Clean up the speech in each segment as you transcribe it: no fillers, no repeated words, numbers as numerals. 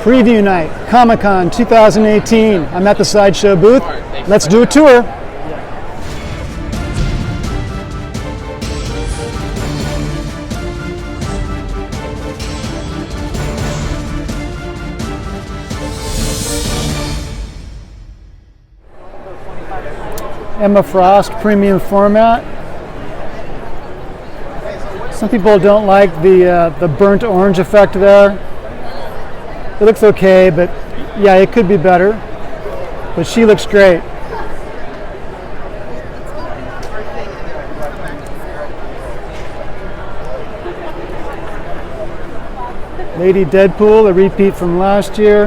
Preview night, Comic-Con 2018. I'm at the Sideshow booth. Let's do a tour. Emma Frost premium format. Some people don't like the burnt orange effect there. It looks okay, but yeah, it could be better. But she looks great. Lady Deadpool, a repeat from last year.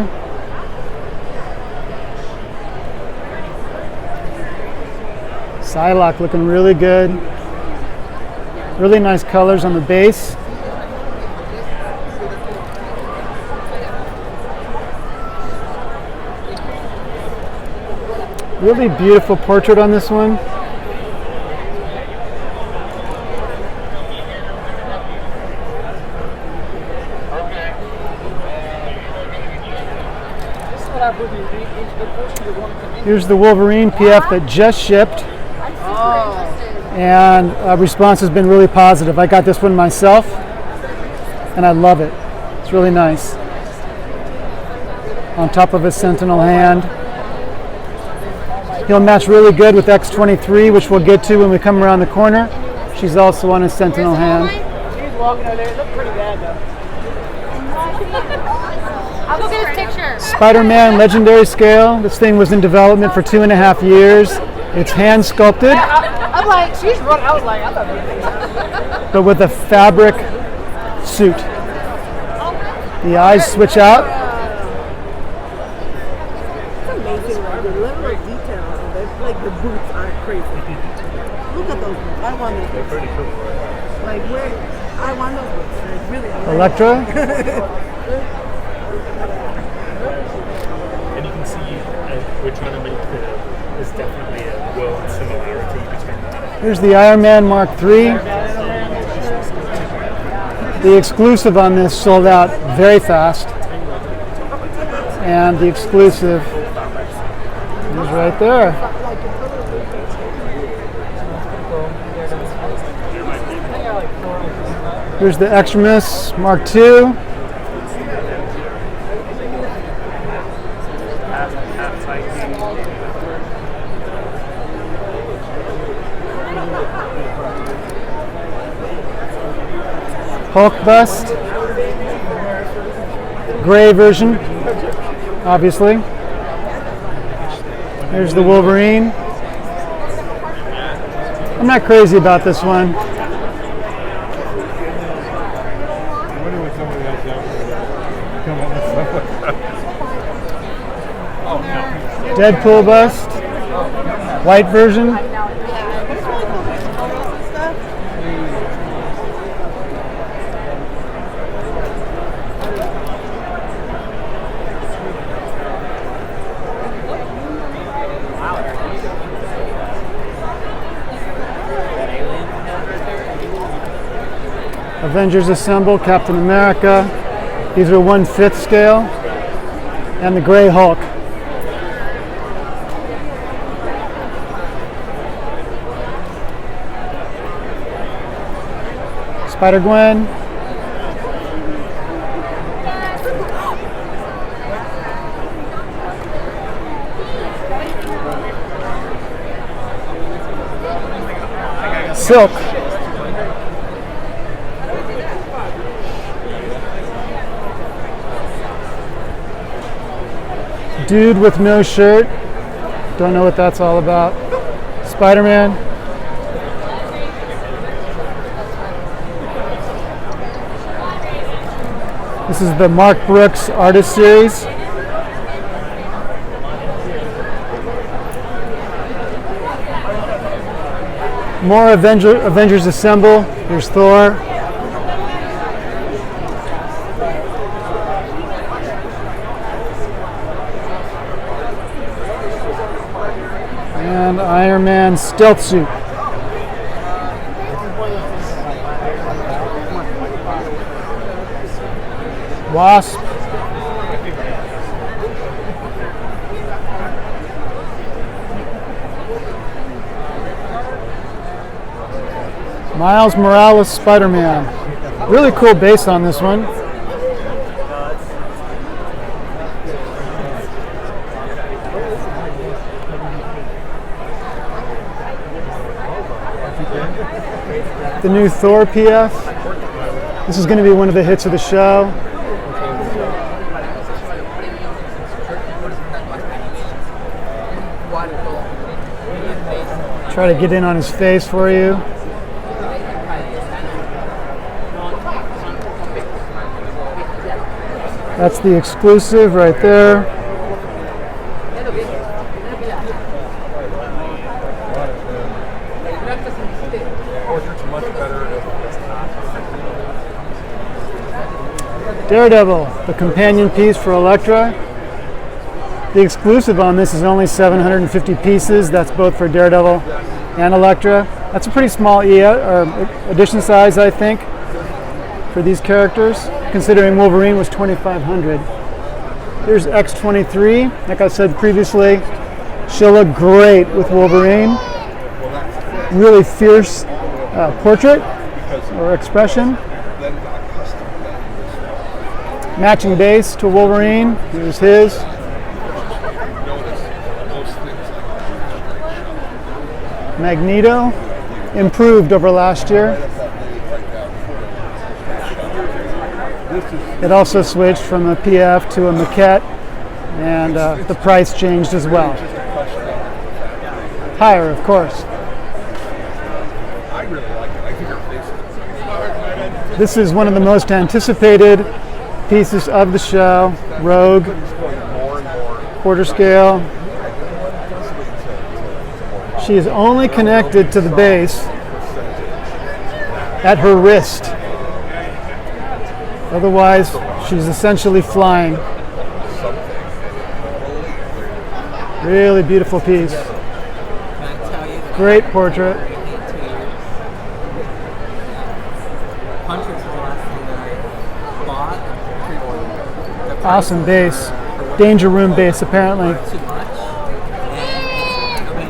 Psylocke looking really good. Really nice colors on the base. Really beautiful portrait on this one. Here's the Wolverine PF that just shipped. And response has been really positive. I got this one myself and I love it. It's really nice. On top of a Sentinel hand. He'll match really good with X-23, which we'll get to when we come around the corner. She's also on a Sentinel hand. She's walking over there. It looked pretty bad though. I'll go get his picture. Spider-Man Legendary Scale. This thing was in development for 2.5 years. It's hand sculpted. Yeah, I'm like, she's running. I was like, I'm not doing that. But with a fabric suit. The eyes switch out. It's amazing, like the level of detail. Like the boots aren't crazy. Look at those boots. I want those boots. They're pretty cool. Like where? I want those boots. They're really Electra. And you can see we're trying to make there's definitely a world similarity between them. Here's the Iron Man Mark III. The exclusive on this sold out very fast. And the exclusive is right there. Here's the Extremis Mark II. Hulk bust. Gray version, obviously. There's the Wolverine. I'm not crazy about this one. Deadpool bust. White version. Avengers Assemble, Captain America. These are 1/5 scale. And the Gray Hulk. Spider-Gwen. Silk. Dude with no shirt. Don't know what that's all about. Spider-Man. This is the Mark Brooks Artist Series. More Avengers Assemble. Here's Thor. And Iron Man stealth suit. Wasp. Miles Morales Spider-Man. Really cool base on this one. The new Thor PF. This is going to be one of the hits of the show. Try to get in on his face for you. That's the exclusive right there. Daredevil, the companion piece for Elektra. The exclusive on this is only 750 pieces. That's both for Daredevil and Elektra. That's a pretty small edition size, I think, for these characters, considering Wolverine was 2,500. Here's X-23. Like I said previously, she'll look great with Wolverine. Really fierce portrait or expression. Matching base to Wolverine. Here's his. Magneto, improved over last year. It also switched from a PF to a maquette, and the price changed as well. Higher, of course. This is one of the most anticipated pieces of the show. Rogue, quarter scale. She is only connected to the base at her wrist. Otherwise, she's essentially flying. Really beautiful piece. Great portrait. Awesome base. Danger Room base, apparently.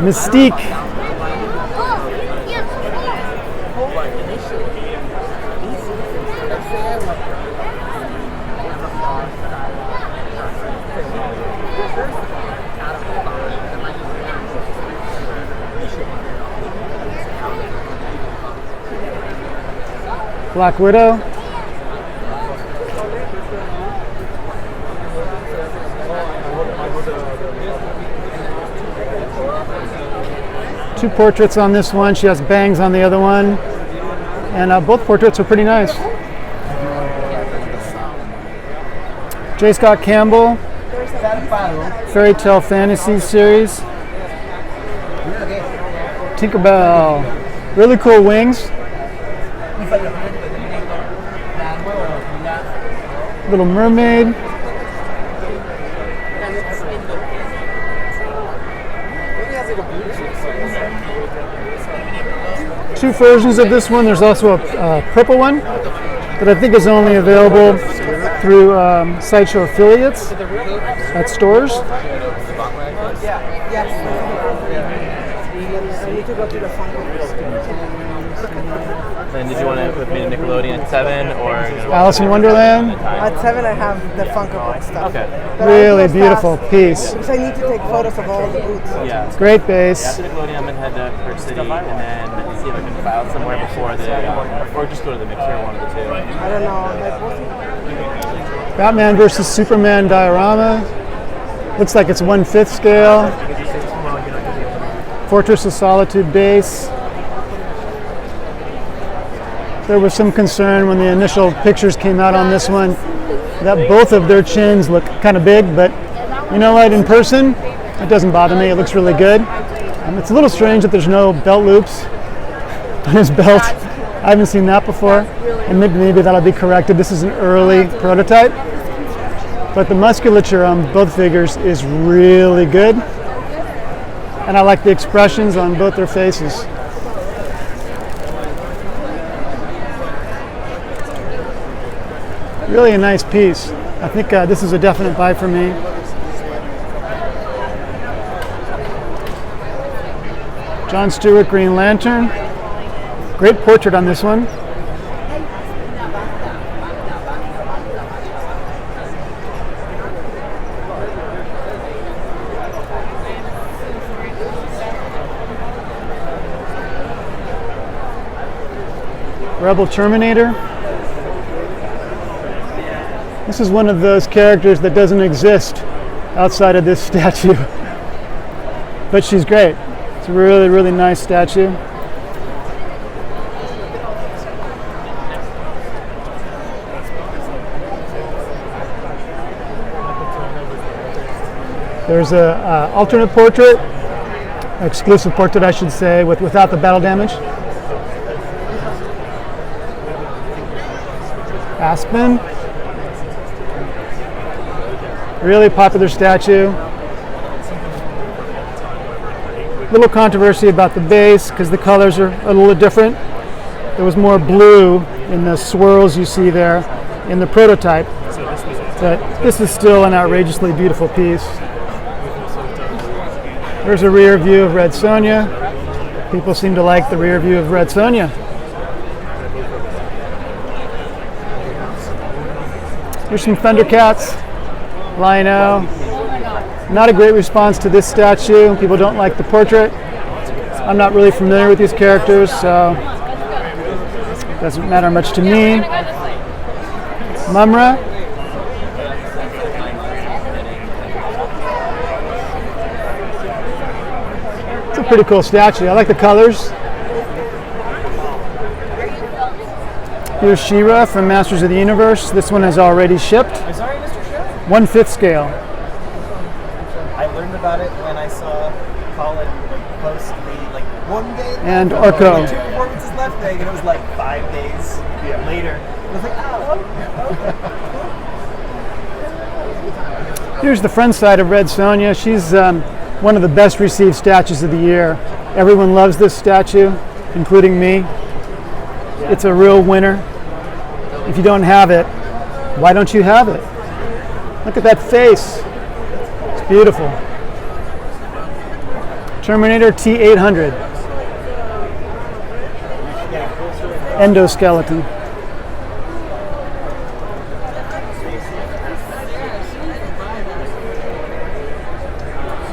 Mystique. Black Widow. Two portraits on this one. She has bangs on the other one. And both portraits are pretty nice. J. Scott Campbell, Fairy Tale Fantasy series. Tinkerbell. Really cool wings. Little Mermaid. Two versions of this one. There's also a purple one that I think is only available through Sideshow affiliates at stores. And did you want to put me to Nickelodeon at 7 or Alice in Wonderland? At 7, I have the Funko Pop stuff. Okay. But Really I go beautiful fast piece. because I need to take photos of all the boots. Yeah. Great base. After Nickelodeon, I'm gonna head to Park City and then see if I can file somewhere before or just go to the mixer, one of the two. I don't know. Like, what's Batman versus Superman diorama. Looks like it's 1/5 scale. Fortress of Solitude base. There was some concern when the initial pictures came out on this one that both of their chins look kind of big, but you know what, in person, it doesn't bother me. It looks really good. It's a little strange that there's no belt loops on his belt. I haven't seen that before, and maybe that'll be corrected. This is an early prototype, but the musculature on both figures is really good, and I like the expressions on both their faces. Really a nice piece. I think this is a definite buy for me. John Stewart Green Lantern. Great portrait on this one. Rebel Terminator. This is one of those characters that doesn't exist outside of this statue. But she's great. It's a really, really nice statue. There's a alternate portrait, exclusive portrait I should say, without the battle damage. Aspen. Really popular statue. Little controversy about the base because the colors are a little different. There was more blue in the swirls you see there in the prototype. But this is still an outrageously beautiful piece. There's a rear view of Red Sonja. People seem to like the rear view of Red Sonja. Here's some Thundercats, Lion-O. Not a great response to this statue. People don't like the portrait. I'm not really familiar with these characters, so it doesn't matter much to me. Mumra. It's a pretty cool statue. I like the colors. Here's She-Ra from Masters of the Universe. This one is already shipped. I'm sorry, Mr. Show? 1/5 scale. I learned about it when I saw Colin post the one day And left, Orko. 2 performances left thing, and it was 5 days later. I was like, oh. Here's the front side of Red Sonja. She's one of the best received statues of the year. Everyone loves this statue, including me. It's a real winner. If you don't have it, why don't you have it? Look at that face. It's beautiful. Terminator T-800. Endoskeleton.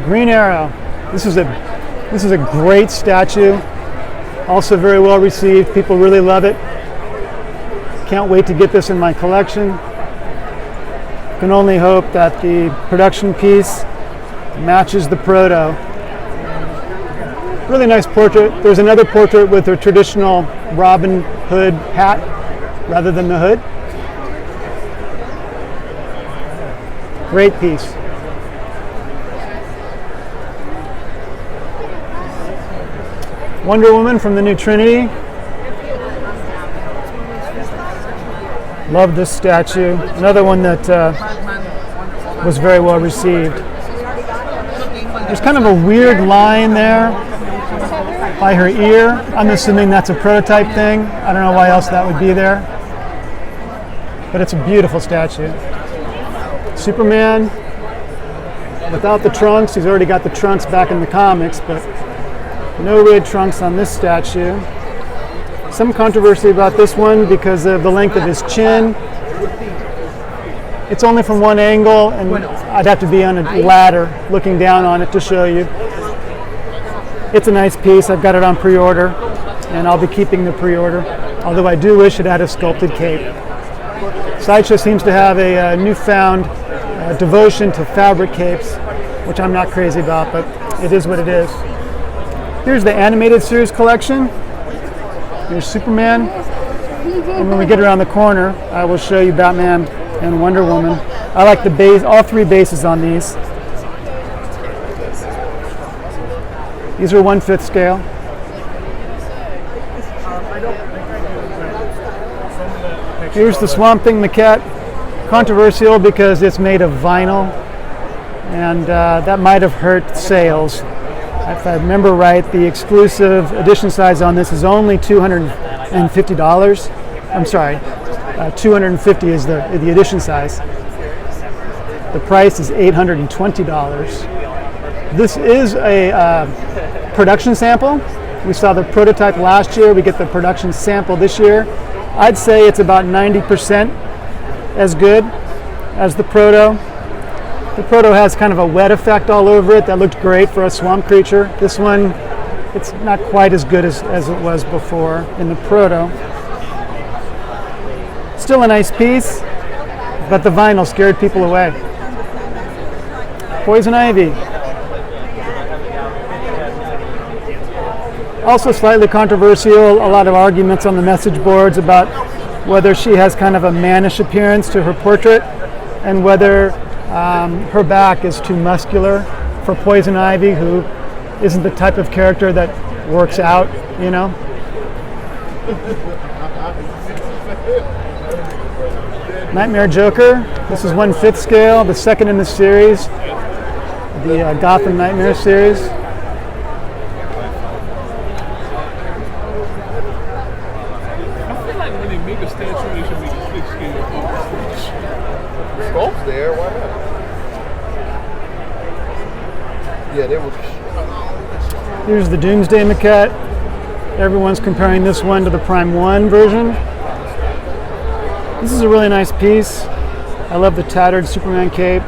Green Arrow. This is a great statue. Also very well received. People really love it. Can't wait to get this in my collection. Can only hope that the production piece matches the proto. Really nice portrait. There's another portrait with her traditional Robin Hood hat rather than the hood. Great piece. Wonder Woman from the new Trinity. Love this statue. Another one that was very well received. There's kind of a weird line there by her ear. I'm assuming that's a prototype thing. I don't know why else that would be there. But it's a beautiful statue. Superman without the trunks. He's already got the trunks back in the comics, but no red trunks on this statue. Some controversy about this one because of the length of his chin. It's only from one angle, and I'd have to be on a ladder looking down on it to show you. It's a nice piece. I've got it on pre-order, and I'll be keeping the pre-order, although I do wish it had a sculpted cape. Sideshow seems to have a newfound devotion to fabric capes, which I'm not crazy about, but it is what it is. Here's the animated series collection. Here's Superman. And when we get around the corner, I will show you Batman and Wonder Woman. I like the base, all 3 bases on these. These are 1/5 scale. Here's the Swamp Thing maquette. Controversial because it's made of vinyl, and that might have hurt sales. If I remember right, the exclusive edition size on this is only $250. I'm sorry, 250 is the edition size. The price is $820. This is a production sample. We saw the prototype last year. We get the production sample this year. I'd say it's about 90% as good as the proto. The proto has kind of a wet effect all over it that looked great for a swamp creature. This one, it's not quite as good as it was before in the proto. Still a nice piece, but the vinyl scared people away. Poison Ivy. Also slightly controversial, a lot of arguments on the message boards about whether she has kind of a mannish appearance to her portrait and whether her back is too muscular for Poison Ivy, who isn't the type of character that works out, you know. Nightmare Joker. This is 1/5 scale, the second in the series, the Gotham Nightmare series. Sculpt's there, why not? Yeah, they were. Here's the Doomsday maquette. Everyone's comparing this one to the Prime 1 version. This is a really nice piece. I love the tattered Superman cape.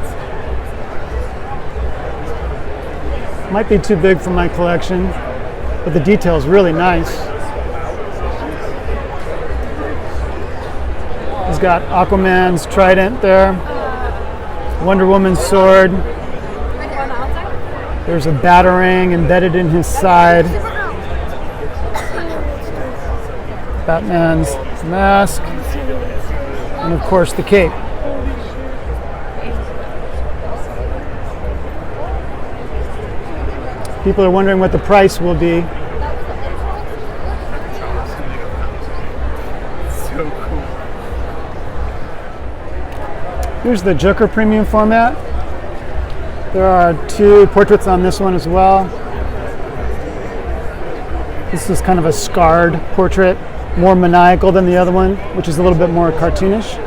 Might be too big for my collection, but the detail is really nice. He's got Aquaman's trident there, Wonder Woman's sword. There's a batarang embedded in his side. Batman's mask, and of course the cape. People are wondering what the price will be. So cool. Here's the Joker premium format. There are 2 portraits on this one as well. This is kind of a scarred portrait, more maniacal than the other one, which is a little bit more cartoonish.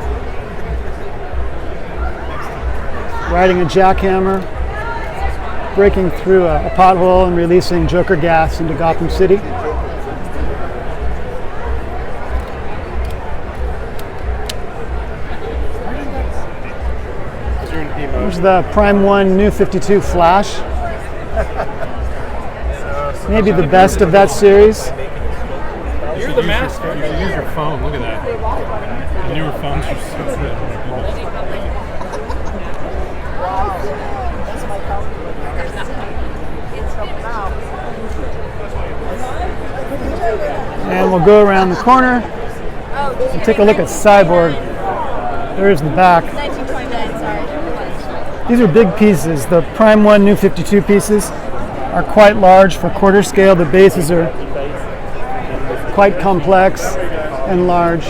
Riding a jackhammer, breaking through a pothole and releasing Joker gas into Gotham City. There's the Prime 1 New 52 Flash. Maybe the best of that series. You're the master. You can use your phone. Look at that. The newer phones are so good. And we'll go around the corner and take a look at Cyborg. There's the back. 1929, sorry. These are big pieces. The Prime 1 New 52 pieces are quite large for quarter scale. The bases are quite complex and large.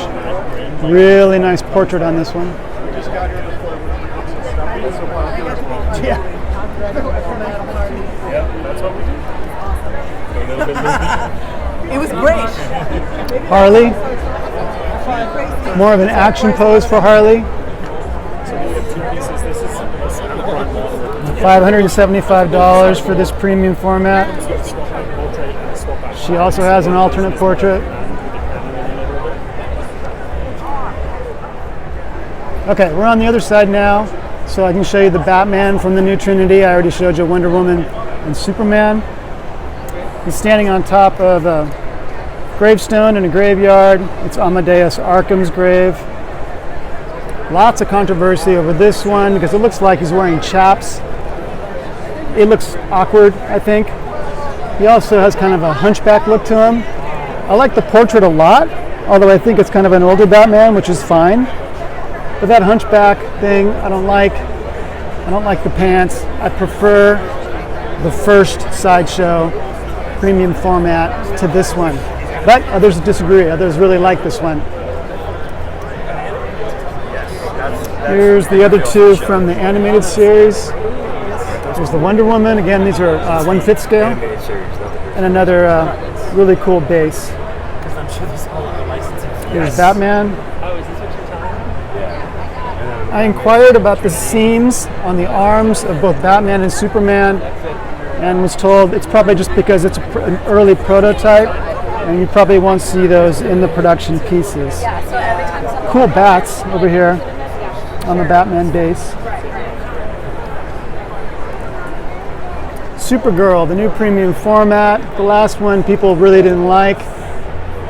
Really nice portrait on this one. Yeah. It was great. Harley. More of an action pose for Harley. $575 for this premium format. She also has an alternate portrait. Okay, we're on the other side now, so I can show you the Batman from the new Trinity. I already showed you Wonder Woman and Superman. He's standing on top of a gravestone in a graveyard. It's Amadeus Arkham's grave. Lots of controversy over this one because it looks like he's wearing chaps. It looks awkward, I think. He also has kind of a hunchback look to him. I like the portrait a lot, although I think it's kind of an older Batman, which is fine. But that hunchback thing, I don't like. I don't like the pants. I prefer the first Sideshow premium format to this one. But others disagree. Others really like this one. Here's the other 2 from the animated series. There's the Wonder Woman. Again, these are 1/5 scale. And another really cool base. Here's Batman. I inquired about the seams on the arms of both Batman and Superman and was told it's probably just because it's an early prototype and you probably won't see those in the production pieces. Cool bats over here on the Batman base. Supergirl, the new premium format. The last one people really didn't like.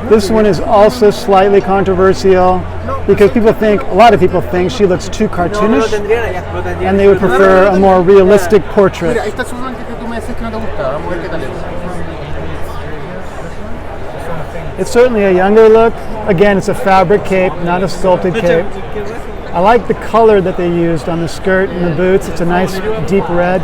This one is also slightly controversial because a lot of people think she looks too cartoonish and they would prefer a more realistic portrait. It's certainly a younger look. Again, it's a fabric cape, not a sculpted cape. I like the color that they used on the skirt and the boots. It's a nice deep red.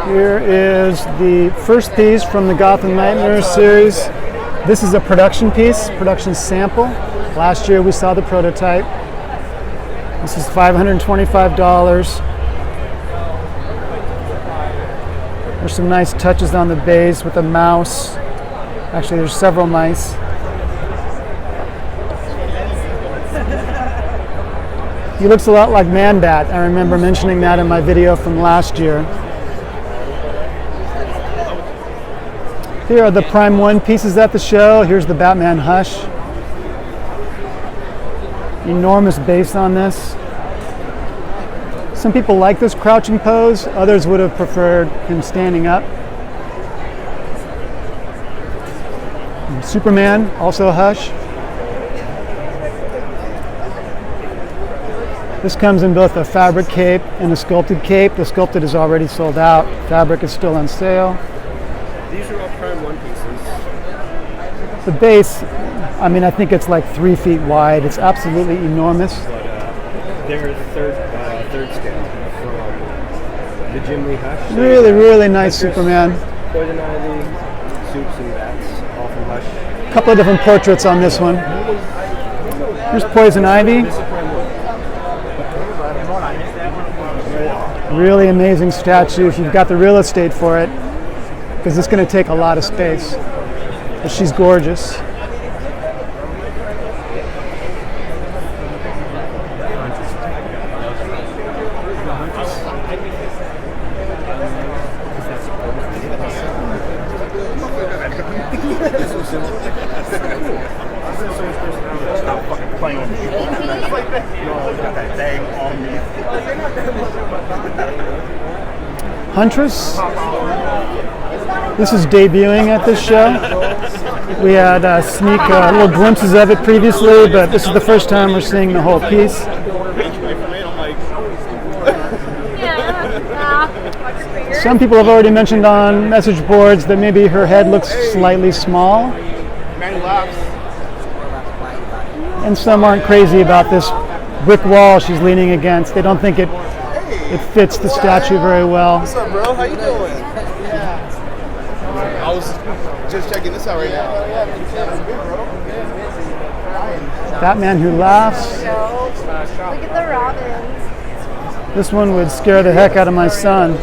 Here is the first piece from the Gotham Nightmare series. This is a production piece, production sample. Last year we saw the prototype. This is $525. There's some nice touches on the base with a mouse. Actually, there's several mice. He looks a lot like Man-Bat. I remember mentioning that in my video from last year. Here are the Prime 1 pieces at the show. Here's the Batman Hush. Enormous base on this. Some people like this crouching pose. Others would have preferred him standing up. And Superman, also Hush. This comes in both a fabric cape and a sculpted cape. The sculpted is already sold out. Fabric is still on sale. These are all Prime 1 pieces. The base, I mean, I think it's like 3 feet wide. It's absolutely enormous. But they're the third scale from the Jim Lee Hush. Really, really nice Superman. Poison Ivy, Soups and Bats, all from Hush. A couple of different portraits on this one. Here's Poison Ivy. This is Prime 1. Really amazing statue if you've got the real estate for it, because it's going to take a lot of space. But she's gorgeous. Stop fucking playing with me. Got that thing on me. Huntress. This is debuting at this show. We had sneak little glimpses of it previously, but this is the first time we're seeing the whole piece. Some people have already mentioned on message boards that maybe her head looks slightly small. And some aren't crazy about this brick wall she's leaning against. They don't think it fits the statue very well. What's up, bro? How you doing? I was just checking this out right now. Batman Who Laughs. Look at the robins. This one would scare the heck out of my son.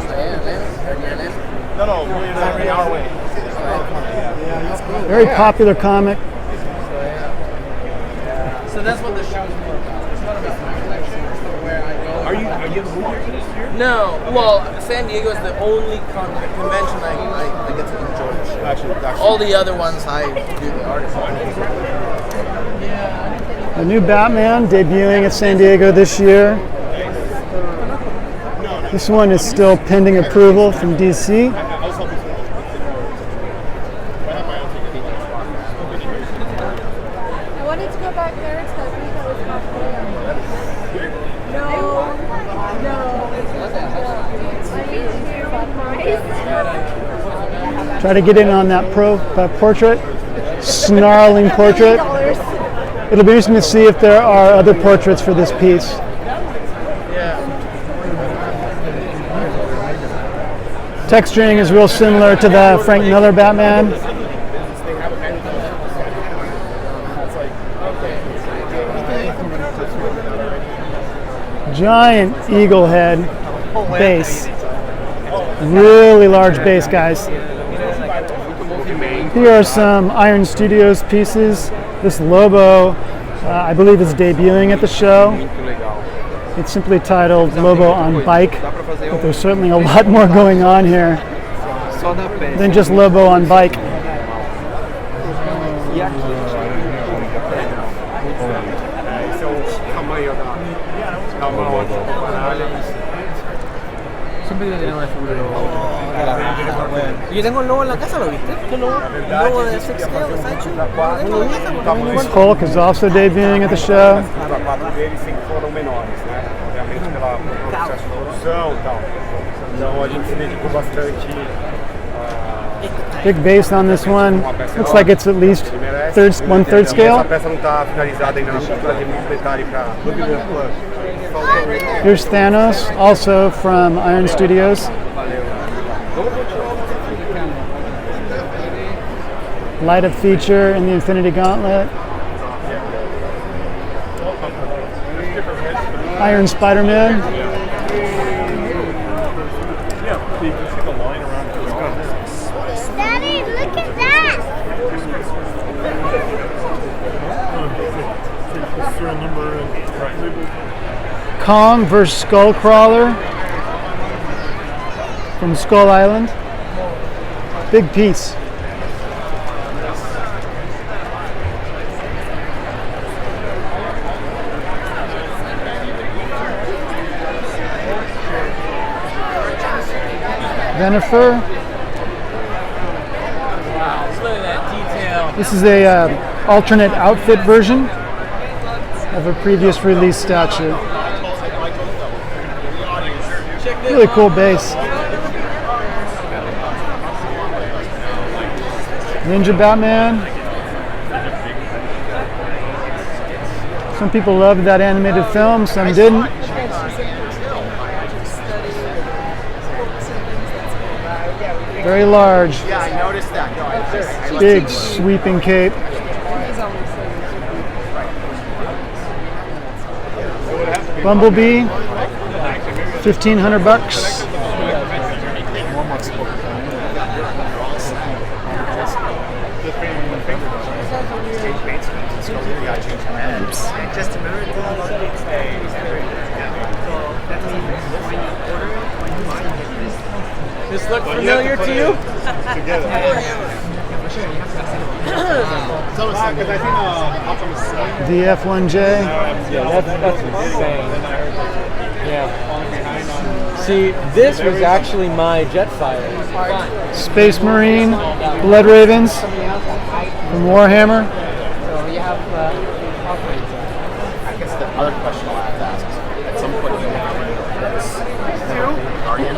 No, we're our way. Very popular comic. So that's what the show's for. It's one of my collections where I go. Are you the movie this year? No. Well, San Diego is the only convention I get to enjoy. Actually. All the other ones I do the artist. The new Batman debuting at San Diego this year. This one is still pending approval from DC. I wanted to go back there because I think that was No. Try to get in on that portrait. Snarling portrait. It'll be interesting to see if there are other portraits for this piece. Texturing is real similar to the Frank Miller Batman. Giant eagle head base. Really large base, guys. Here are some Iron Studios pieces. This Lobo, I believe, is debuting at the show. It's simply titled Lobo on Bike, but there's certainly a lot more going on here than just Lobo on Bike. Y yo tengo el lobo en la casa, ¿lo viste? ¿Qué lobo? El lobo de Six Scale, de Sideshow. Lo tengo en la casa porque me This Hulk is also debuting at the show. Big base on this one. Looks like it's at least 1/3 scale. Here's Thanos, also from Iron Studios. Light up feature in the Infinity Gauntlet. Iron Spider-Man. Daddy, look at that! Kong vs. Skullcrawler from Skull Island. Big piece. Jennifer. Look at that detail. This is a alternate outfit version of a previous release statue. Really cool base. Ninja Batman. Some people loved that animated film, some didn't. Very large. Yeah, I noticed that. No, I Big sweeping cape. Bumblebee, $1,500. just a minute. This look familiar to you? The F1J. Yeah, that's insane. Yeah. See, this was actually my Jetfire. Space Marine, Blood Ravens from Warhammer. I guess the other question I'll have to ask is, at some point, you have this Guardian.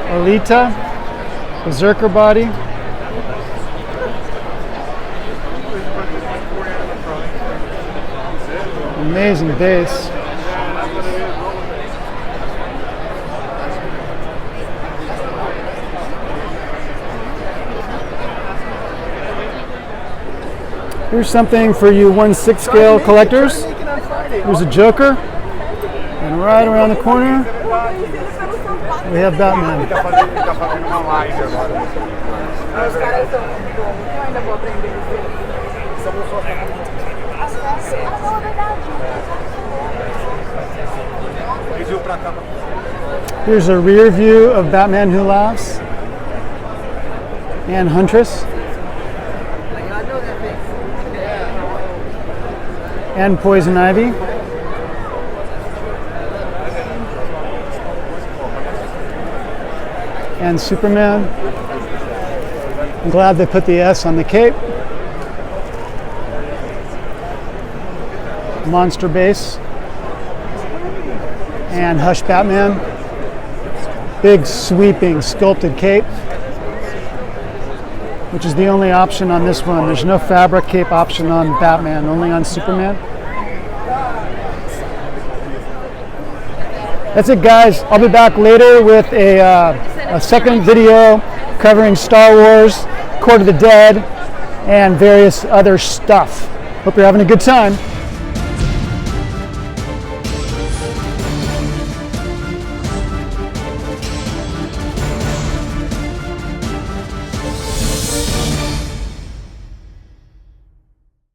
Alita, Berserker body. Amazing base. Here's something for you 1/6 scale collectors. Here's a Joker. And right around the corner, we have Batman. Here's a rear view of Batman Who Laughs and Huntress. And Poison Ivy. And Superman. I'm glad they put the S on the cape. Monster base. And Hush Batman. Big sweeping sculpted cape, which is the only option on this one. There's no fabric cape option on Batman, only on Superman. That's it, guys. I'll be back later with a second video covering Star Wars, Court of the Dead, and various other stuff. Hope you're having a good time.